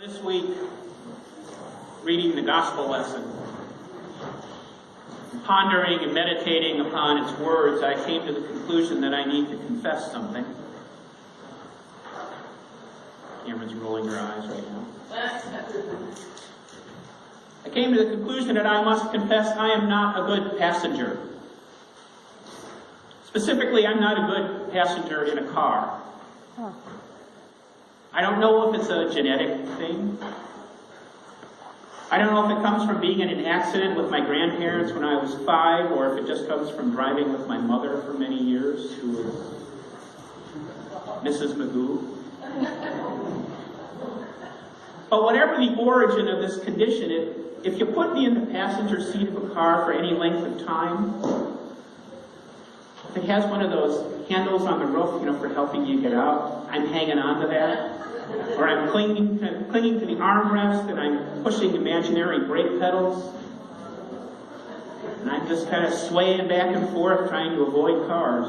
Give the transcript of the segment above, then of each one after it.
This week, reading the gospel lesson, pondering and meditating upon its words, I came to the conclusion that I need to confess something. Cameron's rolling her eyes right now. I came to the conclusion that I must confess I am not a good passenger. Specifically, I'm not a good passenger in a car. I don't know if it's a genetic thing. I don't know if it comes from being in an accident with my grandparents when I was 5, or if it just comes from driving with my mother for many years, who was Mrs. Magoo. But whatever the origin of this condition, if you put me in the passenger seat of a car for any length of time, if it has one of those handles on the roof, for helping you get out, I'm hanging on to that. Or I'm clinging to the armrest and I'm pushing imaginary brake pedals. And I'm just kind of swaying back and forth trying to avoid cars.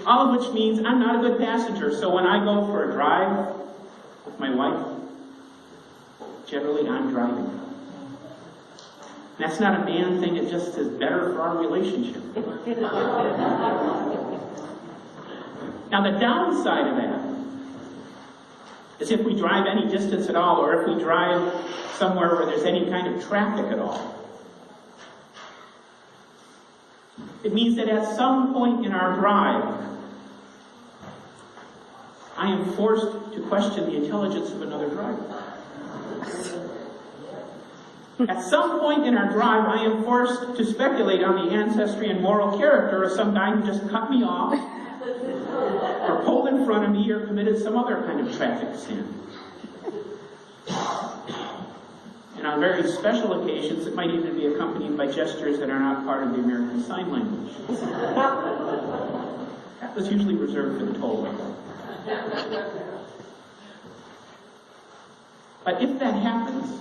All of which means I'm not a good passenger. So when I go for a drive with my wife, generally I'm driving. That's not a man thing, it just is better for our relationship. Now the downside of that is if we drive any distance at all, or if we drive somewhere where there's any kind of traffic at all. It means that at some point in our drive, I am forced to question the intelligence of another driver. At some point in our drive, I am forced to speculate on the ancestry and moral character of some guy who just cut me off, or pulled in front of me, or committed some other kind of traffic sin. And on very special occasions, it might even be accompanied by gestures that are not part of the American Sign Language. That was usually reserved for the tollway. But if that happens,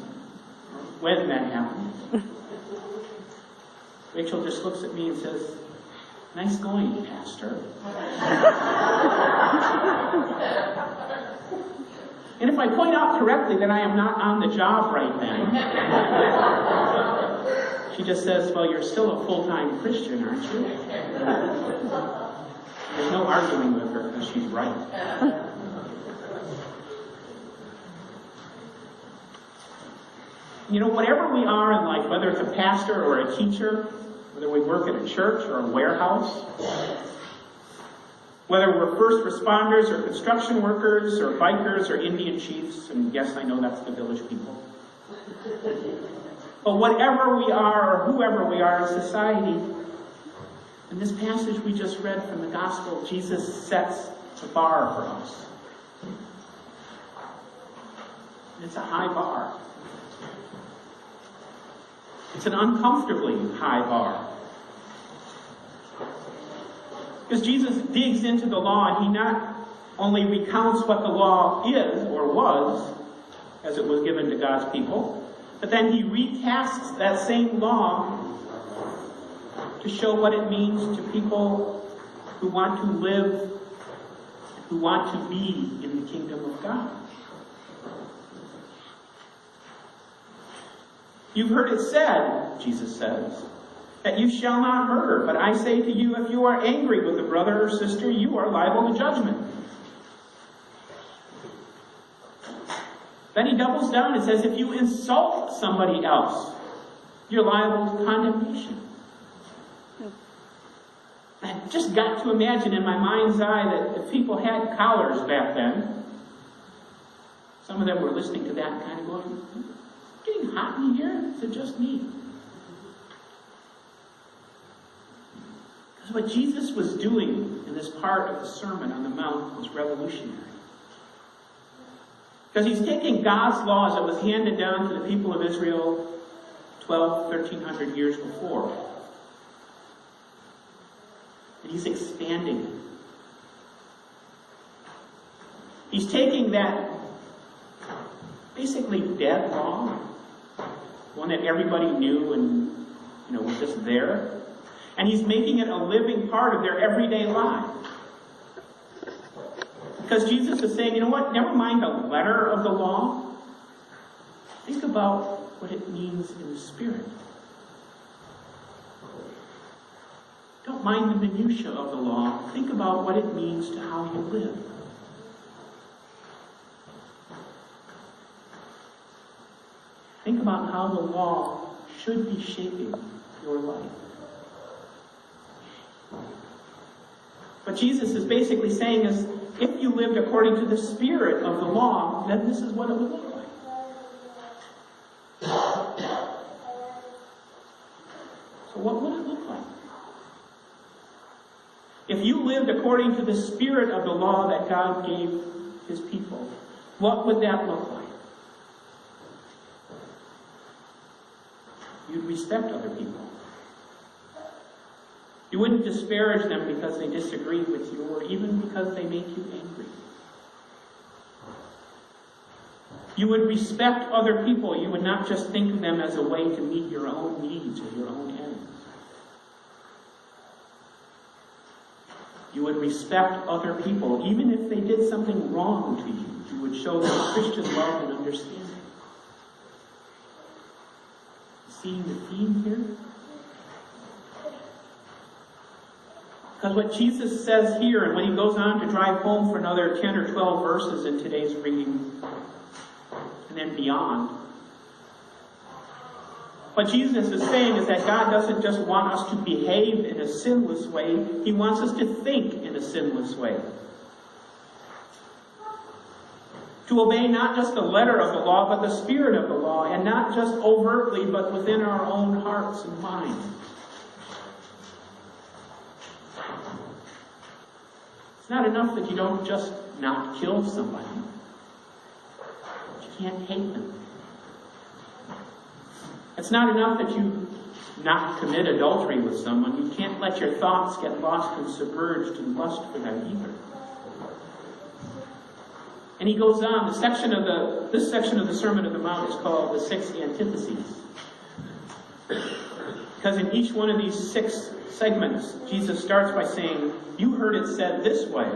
when that happens, Rachel just looks at me and says, "Nice going, Pastor." And if I point out correctly that I am not on the job right then, she just says, "Well, you're still a full-time Christian, aren't you?" There's no arguing with her because she's right. Whatever we are in life, whether it's a pastor or a teacher, whether we work at a church or a warehouse, whether we're first responders or construction workers or bikers or Indian chiefs, and yes, I know that's the village people. But whatever we are or whoever we are in society, in this passage we just read from the gospel, Jesus sets the bar for us. And it's a high bar. It's an uncomfortably high bar. Because Jesus digs into the law, and he not only recounts what the law is or was, as it was given to God's people, but then he recasts that same law to show what it means to people who want to live, who want to be in the kingdom of God. You've heard it said, Jesus says, that you shall not murder. But I say to you, if you are angry with a brother or sister, you are liable to judgment. Then he doubles down and says, if you insult somebody else, you're liable to condemnation. I just got to imagine in my mind's eye that if people had collars back then, some of them were listening to that kind of going, getting hot in here? Is it just me? Because what Jesus was doing in this part of the Sermon on the Mount was revolutionary. Because he's taking God's laws that was handed down to the people of Israel 1,300 years before. And he's expanding it. He's taking that basically dead law, one that everybody knew and was just there, and he's making it a living part of their everyday life. Because Jesus is saying, you know what, never mind the letter of the law. Think about what it means in the spirit. Don't mind the minutiae of the law. Think about what it means to how you live. Think about how the law should be shaping your life. What Jesus is basically saying is, if you lived according to the spirit of the law, then this is what it would look like. So what would it look like? If you lived according to the spirit of the law that God gave his people, what would that look like? You'd respect other people. You wouldn't disparage them because they disagree with you or even because they make you angry. You would respect other people. You would not just think of them as a way to meet your own needs or your own ends. You would respect other people, even if they did something wrong to you. You would show them Christian love and understanding. Seeing the theme here? Because what Jesus says here, and when he goes on to drive home for another 10 or 12 verses in today's reading, and then beyond, what Jesus is saying is that God doesn't just want us to behave in a sinless way, he wants us to think in a sinless way. To obey not just the letter of the law, but the spirit of the law, and not just overtly, but within our own hearts and minds. It's not enough that you don't just not kill somebody. You can't hate them. It's not enough that you not commit adultery with someone. You can't let your thoughts get lost and submerged in lust for them either. And he goes on. This section of the Sermon on the Mount is called the 6 Antitheses. Because in each one of these 6 segments, Jesus starts by saying, you heard it said this way.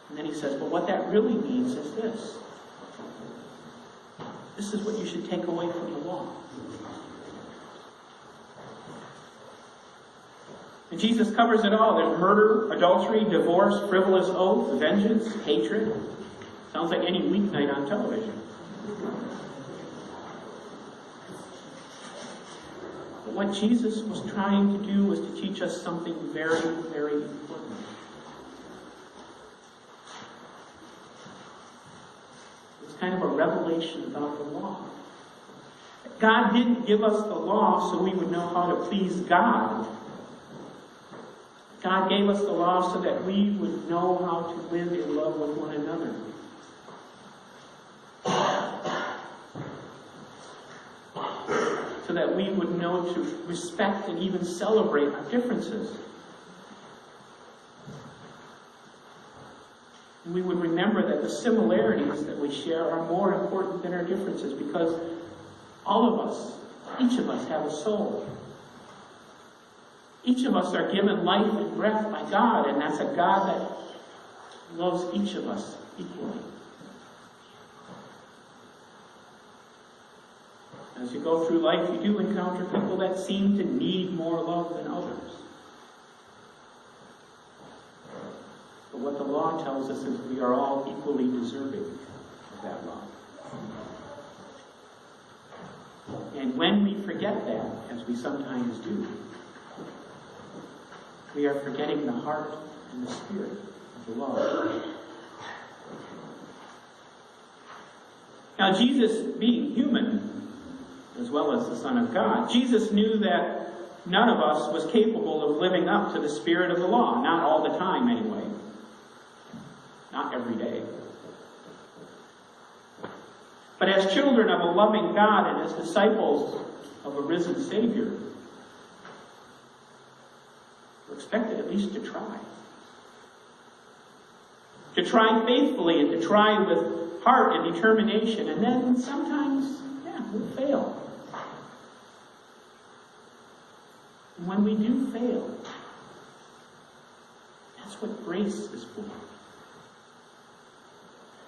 And then he says, but what that really means is this. This is what you should take away from the law. And Jesus covers it all. There's murder, adultery, divorce, frivolous oath, vengeance, hatred. Sounds like any weeknight on television. But what Jesus was trying to do was to teach us something very, very important. It's kind of a revelation about the law. God didn't give us the law so we would know how to please God. God gave us the law so that we would know how to live in love with one another. So that we would know to respect and even celebrate our differences. And we would remember that the similarities that we share are more important than our differences, because all of us, each of us, have a soul. Each of us are given life and breath by God, and that's a God that loves each of us equally. As you go through life, you do encounter people that seem to need more love than others. But what the law tells us is we are all equally deserving of that love. And when we forget that, as we sometimes do, we are forgetting the heart and the spirit of the law. Now, Jesus, being human, as well as the Son of God, Jesus knew that none of us was capable of living up to the spirit of the law. Not all the time, anyway. Not every day. But as children of a loving God and as disciples of a risen Savior, we're expected at least to try. To try faithfully and to try with heart and determination. And then sometimes, we'll fail. when we do fail, that's what grace is for.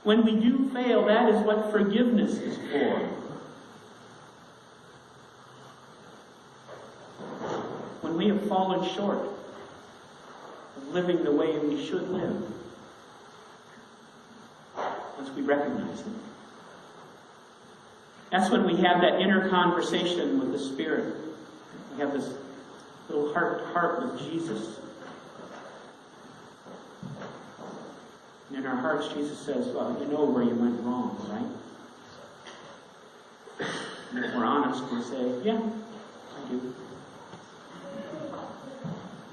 When we do fail, that is what forgiveness is for. When we have fallen short of living the way we should live, once we recognize it. That's when we have that inner conversation with the Spirit. We have this little heart-to-heart with Jesus. And in our hearts, Jesus says, well, you know where you went wrong, right? And if we're honest, we'll say, yeah, I do.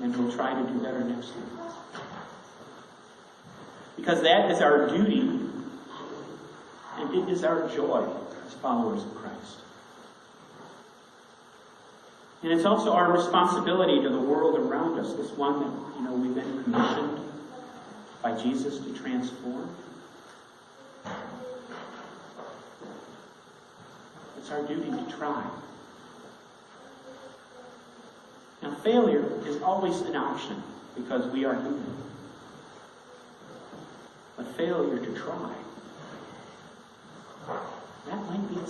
And we'll try to do better next time. Because that is our duty, and it is our joy as followers of Christ. And it's also our responsibility to the world around us, this one that, we've been commissioned by Jesus to transform. It's our duty to try. Now, failure is always an option because we are human. But failure to try, that might be a